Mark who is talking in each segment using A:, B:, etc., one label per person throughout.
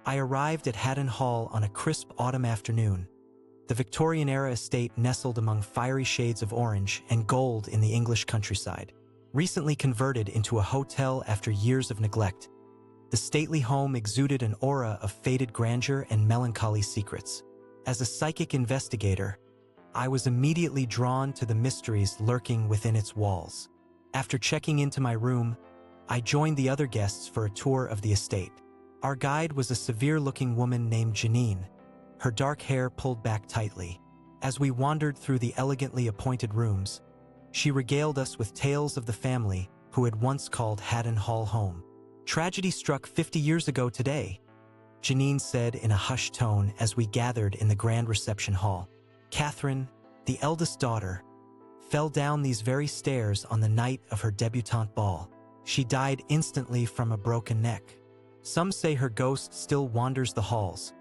A: I arrived at Haddon Hall on a crisp autumn afternoon. The Victorian-era estate nestled among fiery shades of orange and gold in the English countryside, recently converted into a hotel after years of neglect. The stately home exuded an aura of faded grandeur and melancholy secrets. As a psychic investigator, I was immediately drawn to the mysteries lurking within its walls. After checking into my room, I joined the other guests for a tour of the estate. Our guide was a severe-looking woman named Janine, her dark hair pulled back tightly. As we wandered through the elegantly appointed rooms, she regaled us with tales of the family who had once called Haddon Hall home. "Tragedy struck 50 years ago today," Janine said in a hushed tone as we gathered in the grand reception hall. "Catherine, the eldest daughter, fell down these very stairs on the night of her debutante ball. She died instantly from a broken neck. Some say her ghost still wanders the halls,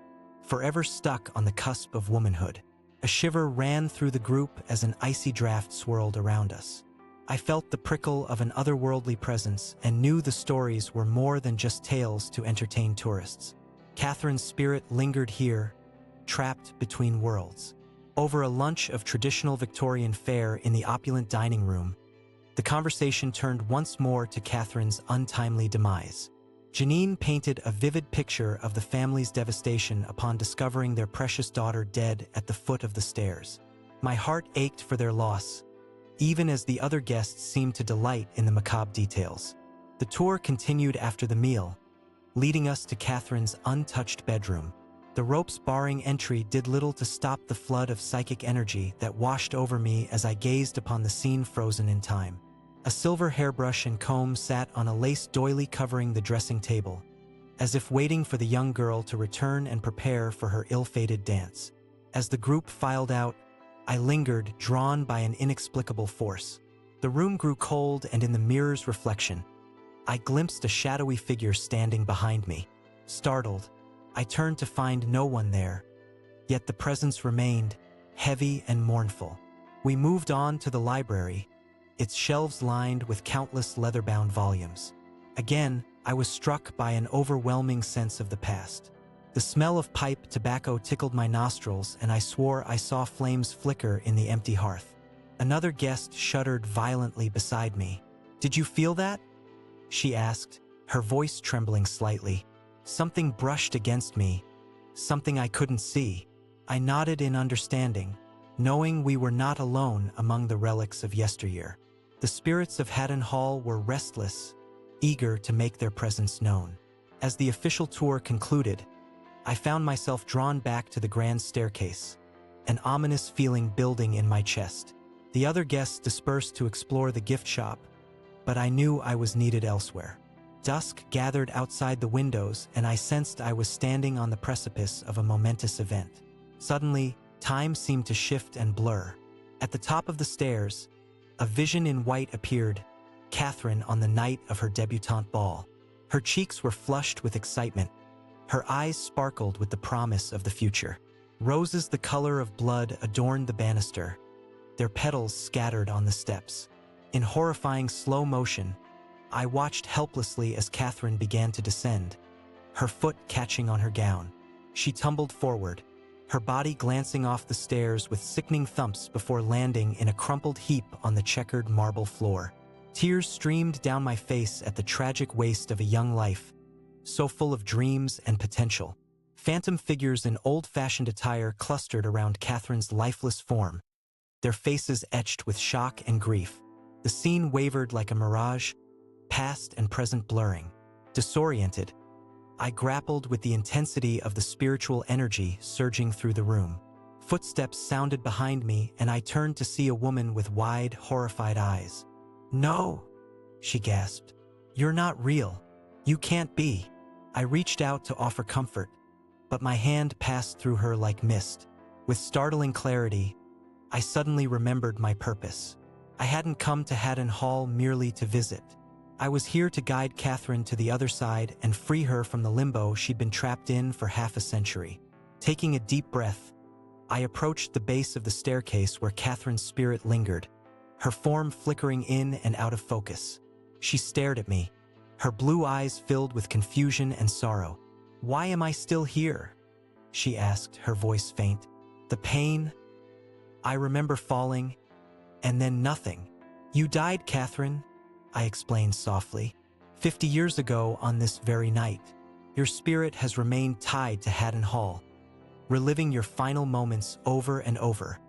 A: forever stuck on the cusp of womanhood." A shiver ran through the group as an icy draft swirled around us. I felt the prickle of an otherworldly presence and knew the stories were more than just tales to entertain tourists. Catherine's spirit lingered here, trapped between worlds. Over a lunch of traditional Victorian fare in the opulent dining room, the conversation turned once more to Catherine's untimely demise. Janine painted a vivid picture of the family's devastation upon discovering their precious daughter dead at the foot of the stairs. My heart ached for their loss, even as the other guests seemed to delight in the macabre details. The tour continued after the meal, leading us to Catherine's untouched bedroom. The ropes barring entry did little to stop the flood of psychic energy that washed over me as I gazed upon the scene frozen in time. A silver hairbrush and comb sat on a lace doily covering the dressing table, as if waiting for the young girl to return and prepare for her ill-fated dance. As the group filed out, I lingered, drawn by an inexplicable force. The room grew cold, and in the mirror's reflection, I glimpsed a shadowy figure standing behind me. Startled, I turned to find no one there, yet the presence remained, heavy and mournful. We moved on to the library, its shelves lined with countless leather-bound volumes. Again, I was struck by an overwhelming sense of the past. The smell of pipe tobacco tickled my nostrils, and I swore I saw flames flicker in the empty hearth. Another guest shuddered violently beside me. "Did you feel that?" she asked, her voice trembling slightly. Something brushed against me, something I couldn't see. I nodded in understanding, knowing we were not alone among the relics of yesteryear. The spirits of Haddon Hall were restless, eager to make their presence known. As the official tour concluded, I found myself drawn back to the grand staircase, an ominous feeling building in my chest. The other guests dispersed to explore the gift shop, but I knew I was needed elsewhere. Dusk gathered outside the windows, and I sensed I was standing on the precipice of a momentous event. Suddenly, time seemed to shift and blur. At the top of the stairs, a vision in white appeared, Catherine on the night of her debutante ball. Her cheeks were flushed with excitement. Her eyes sparkled with the promise of the future. Roses the color of blood adorned the banister, their petals scattered on the steps. In horrifying slow motion, I watched helplessly as Catherine began to descend, her foot catching on her gown. She tumbled forward, her body glancing off the stairs with sickening thumps before landing in a crumpled heap on the checkered marble floor. Tears streamed down my face at the tragic waste of a young life, so full of dreams and potential. Phantom figures in old-fashioned attire clustered around Catherine's lifeless form, their faces etched with shock and grief. The scene wavered like a mirage, past and present blurring. Disoriented, I grappled with the intensity of the spiritual energy surging through the room. Footsteps sounded behind me, and I turned to see a woman with wide, horrified eyes. "No," she gasped. "You're not real. You can't be." I reached out to offer comfort, but my hand passed through her like mist. With startling clarity, I suddenly remembered my purpose. I hadn't come to Haddon Hall merely to visit. I was here to guide Catherine to the other side and free her from the limbo she'd been trapped in for half a century. Taking a deep breath, I approached the base of the staircase where Catherine's spirit lingered, her form flickering in and out of focus. She stared at me, her blue eyes filled with confusion and sorrow. "Why am I still here?" she asked, her voice faint. "The pain. I remember falling, and then nothing." "You died, Catherine," I explained softly. "50 years ago on this very night. Your spirit has remained tied to Haddon Hall, reliving your final moments over and over."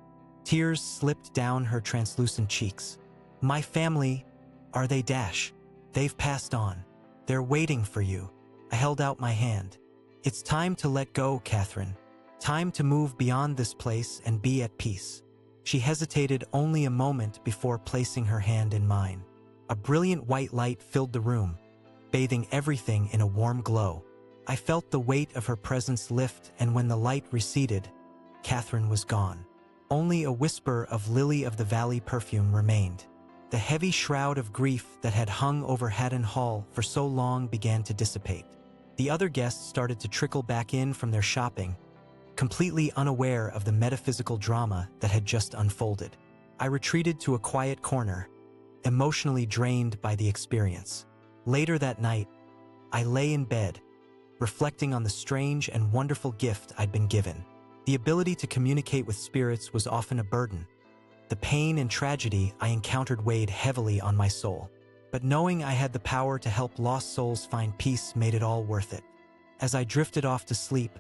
A: Tears slipped down her translucent cheeks. "My family, are they dash? They've passed on. They're waiting for you." I held out my hand. "It's time to let go, Catherine. Time to move beyond this place and be at peace." She hesitated only a moment before placing her hand in mine. A brilliant white light filled the room, bathing everything in a warm glow. I felt the weight of her presence lift, and when the light receded, Catherine was gone. Only a whisper of lily-of-the-valley perfume remained. The heavy shroud of grief that had hung over Haddon Hall for so long began to dissipate. The other guests started to trickle back in from their shopping, completely unaware of the metaphysical drama that had just unfolded. I retreated to a quiet corner, emotionally drained by the experience. Later that night, I lay in bed, reflecting on the strange and wonderful gift I'd been given. The ability to communicate with spirits was often a burden. The pain and tragedy I encountered weighed heavily on my soul. But knowing I had the power to help lost souls find peace made it all worth it. As I drifted off to sleep,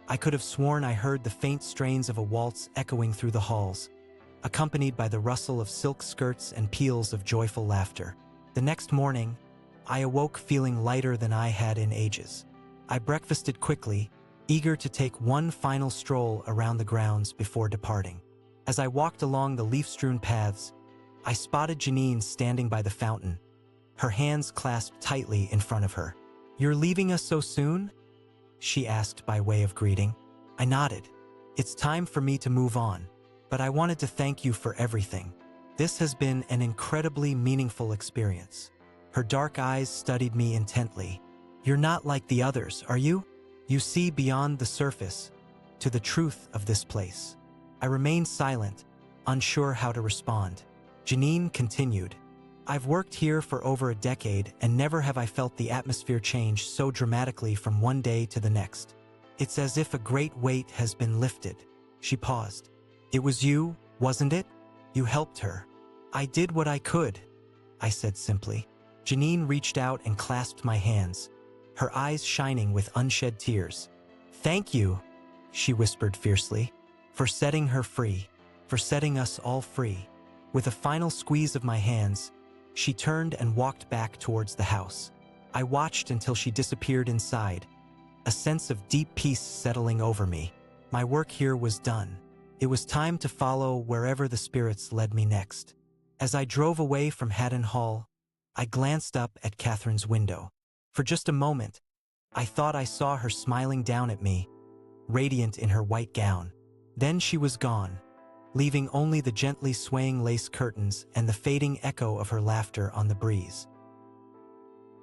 A: I could have sworn I heard the faint strains of a waltz echoing through the halls, accompanied by the rustle of silk skirts and peals of joyful laughter. The next morning, I awoke feeling lighter than I had in ages. I breakfasted quickly, eager to take one final stroll around the grounds before departing. As I walked along the leaf-strewn paths, I spotted Janine standing by the fountain, her hands clasped tightly in front of her. "You're leaving us so soon?" she asked by way of greeting. I nodded. "It's time for me to move on, but I wanted to thank you for everything. This has been an incredibly meaningful experience." Her dark eyes studied me intently. "You're not like the others, are you? You see beyond the surface, to the truth of this place." I remained silent, unsure how to respond. Janine continued, "I've worked here for over a decade, and never have I felt the atmosphere change so dramatically from one day to the next. It's as if a great weight has been lifted." She paused. "It was you, wasn't it? You helped her." "I did what I could," I said simply. Janine reached out and clasped my hands, her eyes shining with unshed tears. "Thank you," she whispered fiercely, "for setting her free, for setting us all free." With a final squeeze of my hands, she turned and walked back towards the house. I watched until she disappeared inside, a sense of deep peace settling over me. My work here was done. It was time to follow wherever the spirits led me next. As I drove away from Haddon Hall, I glanced up at Catherine's window. For just a moment, I thought I saw her smiling down at me, radiant in her white gown. Then she was gone, leaving only the gently swaying lace curtains and the fading echo of her laughter on the breeze.